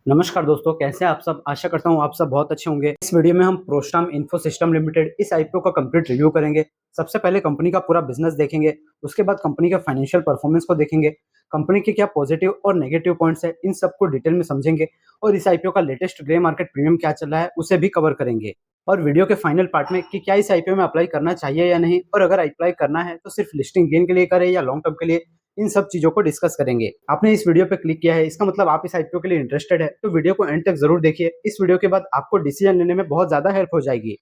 नमस्कार दोस्तों, कैसे हैं आप सब? आशा करता हूँ आप सब बहुत अच्छे होंगे। इस वीडियो में हम प्रोस्टाम इन्फो सिस्टम लिमिटेड इस आईपीओ का कंप्लीट रिव्यू करेंगे। सबसे पहले कंपनी का पूरा बिजनेस देखेंगे, उसके बाद कंपनी के फाइनेंशियल परफॉर्मेंस को देखेंगे, कंपनी के क्या पॉजिटिव और नेगेटिव पॉइंट्स है, इन सबको डिटेल में समझेंगे और इस आईपीओ का लेटेस्ट ग्रे मार्केट प्रीमियम क्या चल रहा है उसे भी कवर करेंगे। और वीडियो के फाइनल पार्ट में कि क्या इस आईपीओ में अप्लाई करना चाहिए या नहीं, और अगर अप्लाई करना है तो सिर्फ लिस्टिंग गेन के लिए करें या लॉन्ग टर्म के लिए, इन सब चीजों को डिस्कस करेंगे। आपने इस वीडियो पे क्लिक किया है, इसका मतलब आप इस आईपीओ के लिए इंटरेस्टेड है, तो वीडियो को एंड तक जरूर देखिए। इस वीडियो के बाद आपको डिसीजन लेने में बहुत ज्यादा हेल्प हो जाएगी।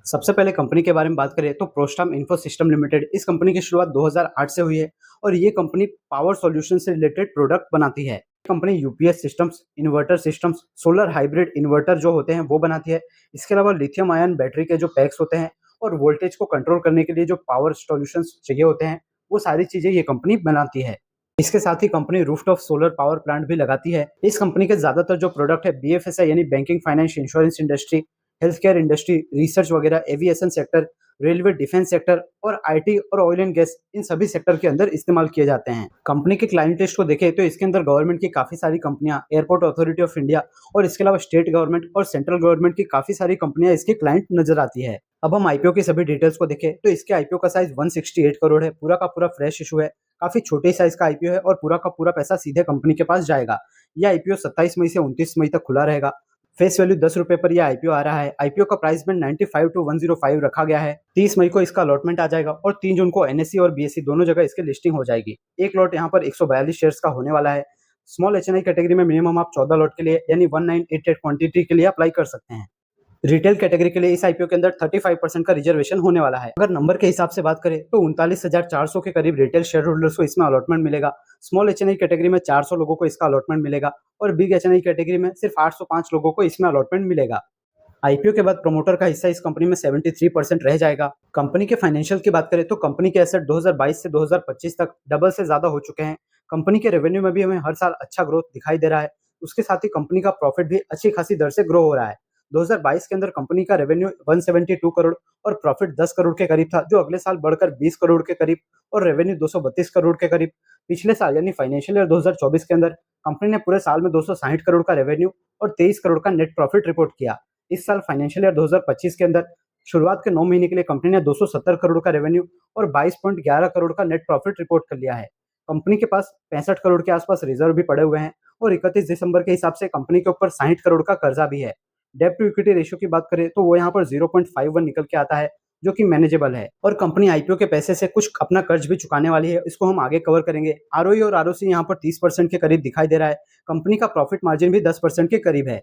सबसे पहले कंपनी के बारे में बात करें तो प्रोस्टाम इन्फो सिस्टम लिमिटेड, इस कंपनी की शुरुआत 2008 से हुई है और ये कंपनी पावर सॉल्यूशन से रिलेटेड प्रोडक्ट बनाती है। Company UPS systems, inverter systems, solar hybrid inverter जो होते हैं वो बनाती है। इसके अलावा लिथियम आयन बैटरी के जो पैक्स होते हैं और वोल्टेज को कंट्रोल करने के लिए जो पावर सॉल्यूशंस चाहिए होते हैं, वो सारी चीजें ये कंपनी बनाती है। इसके साथ ही company rooftop solar power plant भी लगाती है। इस कंपनी के ज्यादातर जो प्रोडक्ट है बीएफएसआई यानी banking, finance, insurance industry, health care industry, research वगैरह, aviation sector, railway, defence sector और आईटी और ऑयल एंड गैस, इन सभी सेक्टर के अंदर इस्तेमाल किए जाते हैं। कंपनी के क्लाइंट लिस्ट को देखें तो इसके अंदर गवर्नमेंट की काफी सारी कंपनियां, एयरपोर्ट अथॉरिटी ऑफ इंडिया और इसके अलावा स्टेट गवर्नमेंट और सेंट्रल गवर्नमेंट की काफी सारी कंपनियां इसके क्लाइंट नजर आती है। अब हम आईपीओ की सभी डिटेल्स को देखें तो इसके आईपीओ का साइज 168 करोड़ है, पूरा का पूरा फ्रेश इशू है। काफी छोटे साइज का आईपीओ है और पूरा का पूरा पैसा सीधे कंपनी के पास जाएगा। यह आईपीओ 27 मई से 29 मई तक खुला रहेगा। फेस वैल्यू 10 रुपए पर यह आईपीओ आ रहा है। आईपीओ का प्राइस बैंड 95 टू 105 रखा गया है। 30 मई को इसका अलॉटमेंट आ जाएगा और 3 जून को एनएससी और बीएससी दोनों जगह इसकी लिस्टिंग हो जाएगी। एक लॉट यहाँ पर 142 शेयर्स का होने वाला है। स्मॉल एचएनआई कैटेगरी में मिनिमम आप 14 लॉट के लिए यानी 1988 क्वांटिटी के लिए अप्लाई कर सकते हैं। रिटेल कैटेगरी के लिए इस आईपीओ के अंदर 35% का रिजर्वेशन होने वाला है। अगर नंबर के हिसाब से बात करें तो 39,400 के करीब रिटेल शेयर होल्डर्स को इसमें अलॉटमेंट मिलेगा। स्मॉल एचएनआई कैटेगरी में 400 लोगों को इसका अलॉटमेंट मिलेगा और बिग एचएनआई कैटेगरी में सिर्फ 805 लोगों को इसमें अलॉटमेंट मिलेगा। आईपीओ के बाद प्रमोटर का हिस्सा इस कंपनी में 73% रह जाएगा। कंपनी के फाइनेंशियल की बात करें तो कंपनी के एसेट 2022 से 2025 तक डबल से ज्यादा हो चुके हैं। कंपनी के रेवेन्यू में भी हमें हर साल अच्छा ग्रोथ दिखाई दे रहा है। उसके साथ ही कंपनी का प्रॉफिट भी अच्छी खासी दर से ग्रो हो रहा है। 2022 के अंदर कंपनी का रेवेन्यू 172 करोड़ और प्रॉफिट 10 करोड़ के करीब था, जो अगले साल बढ़कर 20 करोड़ के करीब और रेवेन्यू 232 करोड़ के करीब। पिछले साल यानी फाइनेंशियल ईयर 2024 के अंदर कंपनी ने पूरे साल में 260 करोड़ का रेवेन्यू और 23 करोड़ का नेट प्रॉफिट रिपोर्ट किया। इस साल फाइनेंशियल ईयर 2025 के अंदर शुरुआत के 9 महीने के लिए कंपनी ने 270 करोड़ का रेवेन्यू और 22.11 करोड़ का नेट प्रॉफिट रिपोर्ट कर लिया है। कंपनी के पास 65 करोड़ के आसपास रिजर्व भी पड़े हुए हैं और 31 दिसंबर के हिसाब से कंपनी के ऊपर 60 करोड़ का कर्जा भी है। डेब्ट टू इक्विटी रेशियो की बात करें तो वो यहाँ पर 0.51 निकल के आता है, जो कि मैनेजेबल है। और कंपनी आईपीओ के पैसे से कुछ अपना कर्ज भी चुकाने वाली है, इसको हम आगे कवर करेंगे। आरओई और आरओसी यहाँ पर 30% के करीब दिखाई दे रहा है। कंपनी का प्रॉफिट मार्जिन भी 10% के करीब है।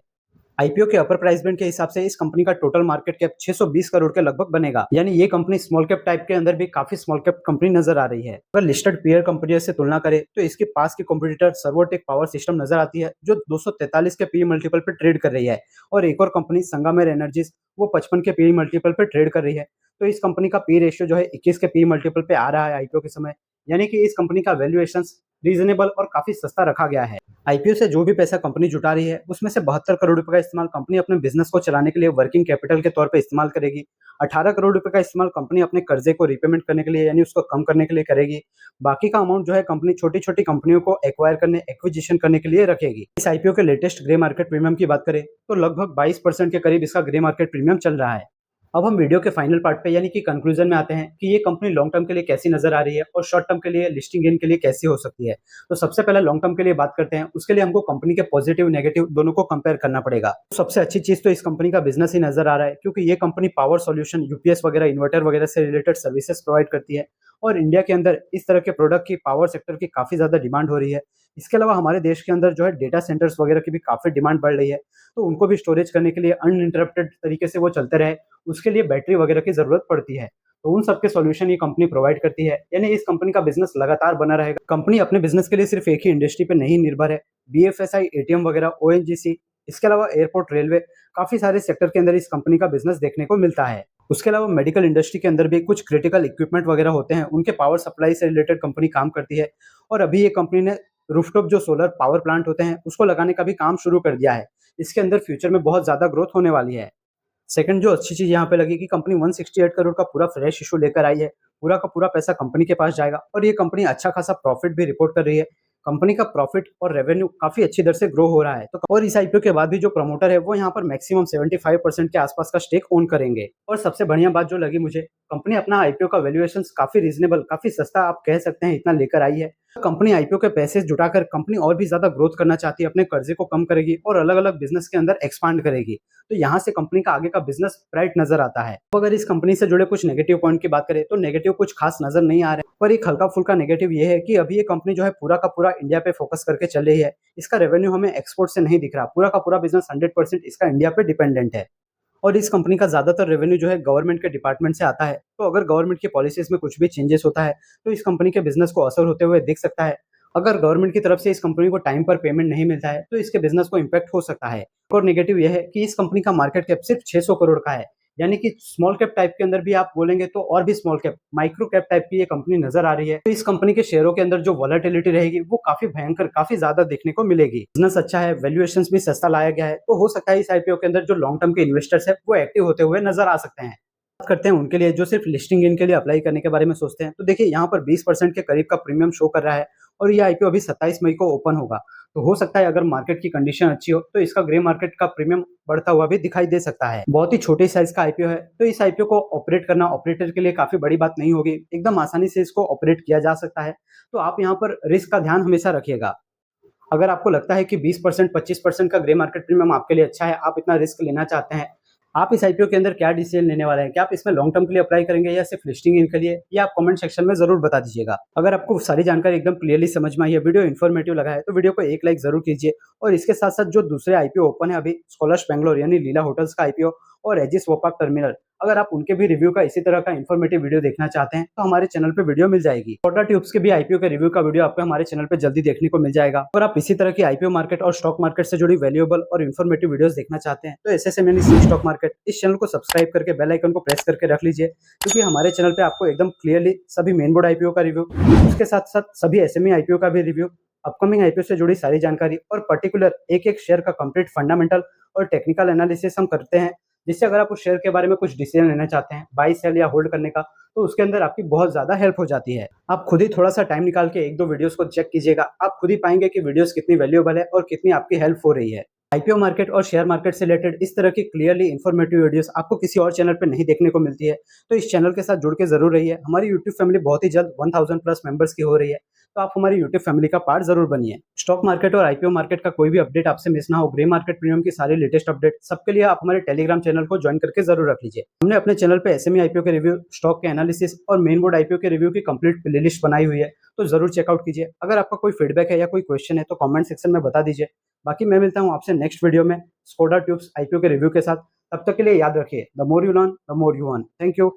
आईपीओ के अपर प्राइस बैंड के हिसाब से इस कंपनी का टोटल मार्केट कैप 620 करोड़ के लगभग बनेगा, यानी ये कंपनी स्मॉल कैप टाइप के अंदर भी काफी स्मॉल कैप कंपनी नजर आ रही है। अगर लिस्टेड पीयर कंपनियों से तुलना करें तो इसके पास की कॉम्पिटिटर सर्वोटेक पावर सिस्टम नजर आती है, जो 243 के पी मल्टीपल पे ट्रेड कर रही है, और एक और कंपनी संगामेर एनर्जीज, वो 55 के पी मल्टीपल पे ट्रेड कर रही है। तो इस कंपनी का पी रेशियो जो है 21 के पी मल्टीपल पे आ रहा है आईपीओ के समय, यानी कि इस कंपनी का वैल्यूएशन रीजनेबल और काफी सस्ता रखा गया है। आईपीओ से जो भी पैसा कंपनी जुटा रही है उसमें से 72 करोड़ रुपए का इस्तेमाल कंपनी अपने बिजनेस को चलाने के लिए वर्किंग कैपिटल के तौर पे इस्तेमाल करेगी। 18 करोड़ रुपए का इस्तेमाल कंपनी अपने कर्जे को रिपेमेंट करने के लिए यानी उसको कम करने के लिए करेगी। बाकी का अमाउंट जो है कंपनी छोटी छोटी कंपनियों को एक्वायर करने, एक्विजिशन करने के लिए रखेगी। इस आईपीओ के लेटेस्ट ग्रे मार्केट प्रीमियम की बात करें तो लगभग 22% के करीब इसका ग्रे मार्केट प्रीमियम चल रहा है। अब हम वीडियो के फाइनल पार्ट पे यानी कि कंक्लूजन में आते हैं कि ये कंपनी लॉन्ग टर्म के लिए कैसी नजर आ रही है और शॉर्ट टर्म के लिए लिस्टिंग गेन के लिए कैसी हो सकती है। तो सबसे पहले लॉन्ग टर्म के लिए बात करते हैं। उसके लिए हमको कंपनी के पॉजिटिव नेगेटिव दोनों को कंपेयर करना पड़ेगा। तो सबसे अच्छी चीज तो इस कंपनी का बिजनेस ही नजर आ रहा है, क्योंकि ये कंपनी पावर सॉल्यूशन, यूपीएस वगैरह, इन्वर्टर वगैरह से रिलेटेड सर्विसेज प्रोवाइड करती है और इंडिया के अंदर इस तरह के प्रोडक्ट की पावर सेक्टर की काफी ज्यादा डिमांड हो रही है। इसके अलावा हमारे देश के अंदर जो है डेटा सेंटर्स वगैरह की भी काफी डिमांड बढ़ रही है, तो उनको भी स्टोरेज करने के लिए अनइंटरप्टेड तरीके से वो चलते रहे, उसके लिए बैटरी वगैरह की जरूरत पड़ती है। तो उन सबके सॉल्यूशन ये कंपनी प्रोवाइड करती है, यानी इस कंपनी का बिजनेस लगातार बना रहेगा। कंपनी अपने बिजनेस के लिए सिर्फ एक ही इंडस्ट्री पे नहीं निर्भर है। बीएफएसआई, एटीएम वगैरह, ओएनजीसी, इसके अलावा एयरपोर्ट, रेलवे, काफी सारे सेक्टर के अंदर इस कंपनी का बिजनेस देखने को मिलता है। उसके अलावा मेडिकल इंडस्ट्री के अंदर भी कुछ क्रिटिकल इक्विपमेंट वगैरह होते हैं, उनके पावर सप्लाई से रिलेटेड कंपनी काम करती है। और अभी ये कंपनी ने रूफटॉप जो सोलर पावर प्लांट होते हैं उसको लगाने का भी काम शुरू कर दिया है। इसके अंदर फ्यूचर में बहुत ज्यादा ग्रोथ होने वाली है। सेकंड जो अच्छी चीज यहाँ पे लगी कि कंपनी 168 करोड़ का पूरा फ्रेश इशू लेकर आई है। पूरा का पूरा पैसा कंपनी के पास जाएगा और ये कंपनी अच्छा खासा प्रॉफिट भी रिपोर्ट कर रही है। कंपनी का प्रॉफिट और रेवेन्यू काफी अच्छी दर से ग्रो हो रहा है। तो और इस आईपीओ के बाद भी जो प्रमोटर है वो यहाँ पर मैक्सिमम 75% के आसपास का स्टेक ओन करेंगे। और सबसे बढ़िया बात जो लगी मुझे, कंपनी अपना आईपीओ का वैल्यूएशन काफी रीजनेबल, काफी सस्ता आप कह सकते हैं, इतना लेकर आई है। कंपनी आईपीओ के पैसे जुटाकर कंपनी और भी ज्यादा ग्रोथ करना चाहती है, अपने कर्जे को कम करेगी और अलग अलग बिजनेस के अंदर एक्सपांड करेगी। तो यहाँ से कंपनी का आगे का बिजनेस ब्राइट नजर आता है। तो अगर इस कंपनी से जुड़े कुछ नेगेटिव पॉइंट की बात करें तो नेगेटिव कुछ खास नजर नहीं आ रहे, पर एक हल्का फुल्का नेगेटिव ये है कि अभी ये कंपनी जो है पूरा का पूरा इंडिया पे फोकस करके चल रही है। इसका रेवेन्यू हमें एक्सपोर्ट से नहीं दिख रहा, पूरा का पूरा बिजनेस 100% इसका इंडिया पे डिपेंडेंट है। और इस कंपनी का ज्यादातर रेवेन्यू जो है गवर्नमेंट के डिपार्टमेंट से आता है। तो अगर गवर्नमेंट की पॉलिसीज में कुछ भी चेंजेस होता है तो इस कंपनी के बिजनेस को असर होते हुए दिख सकता है। अगर गवर्नमेंट की तरफ से इस कंपनी को टाइम पर पेमेंट नहीं मिलता है तो इसके बिजनेस को इम्पैक्ट हो सकता है। और नेगेटिव यह है कि इस कंपनी का मार्केट कैप सिर्फ 600 करोड़ का है, यानी कि स्मॉल कैप टाइप के अंदर भी आप बोलेंगे तो और भी small cap, micro cap type की ये कंपनी नजर आ रही है। तो इस कंपनी के शेयरों के अंदर जो वॉलेटिलिटी रहेगी वो काफी भयंकर, काफी ज्यादा देखने को मिलेगी। बिजनेस अच्छा है, वैल्यूएशन भी सस्ता लाया गया है, तो हो सकता है इस आईपीओ के अंदर जो लॉन्ग टर्म के इन्वेस्टर्स है वो एक्टिव होते हुए नजर आ सकते हैं। बात करते हैं उनके लिए जो सिर्फ लिस्टिंग इन के लिए अप्लाई करने के बारे में सोचते हैं। तो देखिए यहाँ पर 20% के करीब का प्रीमियम शो कर रहा है और ये आईपीओ अभी 27 मई को ओपन होगा। तो हो सकता है अगर मार्केट की कंडीशन अच्छी हो तो इसका ग्रे मार्केट का प्रीमियम बढ़ता हुआ भी दिखाई दे सकता है। बहुत ही छोटे साइज का आईपीओ है, तो इस आईपीओ को ऑपरेट करना ऑपरेटर के लिए काफी बड़ी बात नहीं होगी, एकदम आसानी से इसको ऑपरेट किया जा सकता है। तो आप यहाँ पर रिस्क का ध्यान हमेशा रखिएगा। अगर आपको लगता है कि 20% 25% का ग्रे मार्केट प्रीमियम आपके लिए अच्छा है, आप इतना रिस्क लेना चाहते हैं, आप इस आईपीओ के अंदर क्या डिसीजन लेने वाले हैं? क्या आप इसमें लॉन्ग टर्म के लिए अप्लाई करेंगे या सिर्फ लिस्टिंग इन के लिए? ये आप कमेंट सेक्शन में जरूर बता दीजिएगा। अगर आपको सारी जानकारी एकदम क्लियरली समझ में आई है, वीडियो इन्फॉर्मेटिव लगा है, तो वीडियो को एक लाइक जरूर कीजिए। और इसके साथ साथ जो दूसरे आईपीओ ओपन है अभी, स्कॉलर्स बैंगलोर यानी लीला होटल्स का आईपीओ और एजिस वोपाक टर्मिनल, अगर आप उनके भी रिव्यू का इसी तरह का इन्फॉर्मेटिव वीडियो देखना चाहते हैं तो हमारे चैनल पे वीडियो मिल जाएगी। स्कोडा ट्यूब्स के भी आईपीओ के रिव्यू का वीडियो आपको हमारे चैनल पे जल्दी देखने को मिल जाएगा। और आप इसी तरह की आईपीओ मार्केट और स्टॉक मार्केट से जुड़ी वैल्यूएबल और इन्फॉर्मेटिव वीडियोस देखना चाहते हैं तो एसएसएम यानी सी स्टॉक मार्केट, इस चैनल को सब्सक्राइब करके बेल आइकन को प्रेस करके रख लीजिए, क्योंकि हमारे चैनल पे आपको एकदम क्लियरली सभी मेन बोर्ड आईपीओ का रिव्यू, उसके साथ साथ सभी एसएमई आईपीओ का भी रिव्यू, अपकमिंग आईपीओ से जुड़ी सारी जानकारी और पर्टिकुलर एक एक शेयर का कंप्लीट फंडामेंटल और टेक्निकल एनालिसिस हम करते हैं, जिससे अगर आप उस शेयर के बारे में कुछ डिसीजन लेना चाहते हैं, बाई सेल या होल्ड करने का, तो उसके अंदर आपकी बहुत ज्यादा हेल्प हो जाती है। आप खुद ही थोड़ा सा टाइम निकाल के एक दो वीडियोस को चेक कीजिएगा, आप खुद ही पाएंगे कि वीडियोस कितनी वैल्यूएबल है और कितनी आपकी हेल्प हो रही है। आईपीओ मार्केट और शेयर मार्केट से रिलेटेड इस तरह की क्लियरली इन्फॉर्मेटिव वीडियोस आपको किसी और चैनल पे नहीं देखने को मिलती है, तो इस चैनल के साथ जुड़ के जरूर रहिए। हमारी यूट्यूब फैमिली बहुत ही जल्द 1000 प्लस मेंबर्स की हो रही है, तो आप हमारी यूट्यूब फैमिली का पार्ट जरूर बनिए। स्टॉक मार्केट और आईपीओ मार्केट का कोई भी अपडेट आपसे मिस ना हो, ग्रे मार्केट प्रीमियम की सारी लेटेस्ट अपडेट सबके लिए आप हमारे टेलीग्राम चैनल को ज्वाइन करके जरूर रख लीजिए। हमने अपने चैनल पे एसएमई आईपीओ के रिव्यू, स्टॉक के एनालिसिस और मेन बोर्ड आईपीओ के रिव्यू की कंप्लीट प्लेलिस्ट बनाई हुई है, तो जरूर चेकआउट कीजिए। अगर आपका कोई फीडबैक है या कोई क्वेश्चन है तो कमेंट सेक्शन में बता दीजिए। बाकी मैं मिलता हूँ आपसे नेक्स्ट वीडियो में स्कोडा ट्यूब्स आईपीओ के रिव्यू के साथ। तब तक के लिए याद रखिए, the more you learn the more you earn. Thank you.